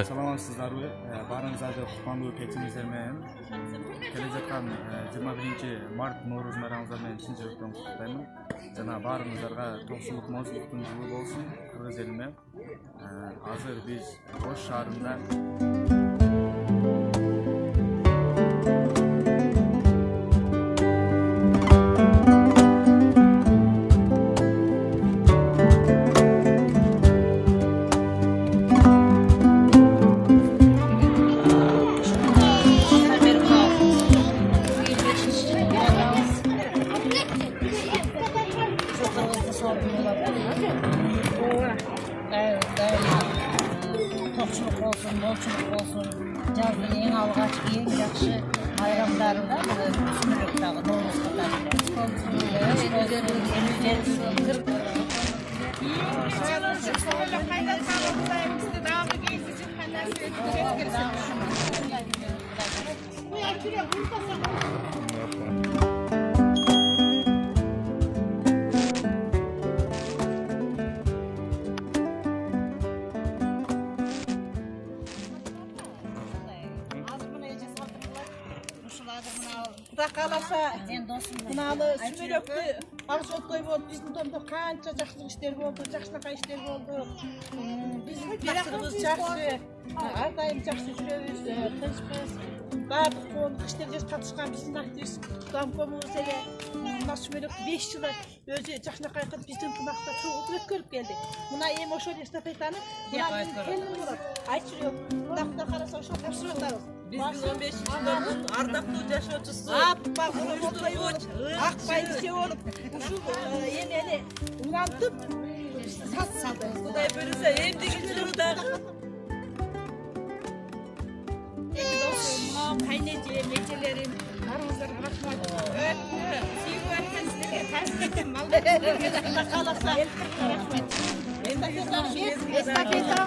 Саламатсыздарбы? Баарыңыздарды кутмандуу кечиңиздер менен келе жаткан 21 март Ноорuz мейрамыңыздар менен чын жүрөктөн куттуктаймын. Жана баарыңыздарга токчулук, моңчулуктун жылы болсун кыргыз элиме. Азыр биз Ош шаарында Tokçuluk olsun, bolçuluk olsun, жаздын эң алгачкы эң жакшы майрамдарында Сүмүрөктөгү Ноорuz Құда қаласа, мынаны Сүмүрөктү Акжолтой болуп, биздин томдо канча жакшылык иштер болду, жакшынакай иштер болду. Биздин таксырыбыз жакшы, ар дайым жакшы жүрөбүз, тынчпыз. Баардык коомдук иштерге катышкан биздин активист домкомубуз эле мына Сүмүрөктү 5 жылы өзү жакшынакай кылып биздин ынтымакта чогуу өткөрүп келди. Мына эми ошол эстафетаны келин болот. Айтчы жок, мындакта караса ошол тапшырыктарыбыз. Биздин 15-жылдын ардактуу жашоочусу. Аппак ак байче болуп, ушул эми улантып сатсады. Кудай буйруса, эмдиги жылы дагы Кайнеже, мечелерин барыңыздарга рахмат. Сүйгү экенсиздерге таасиреттен малдардырга каласа рахмат. Эстафета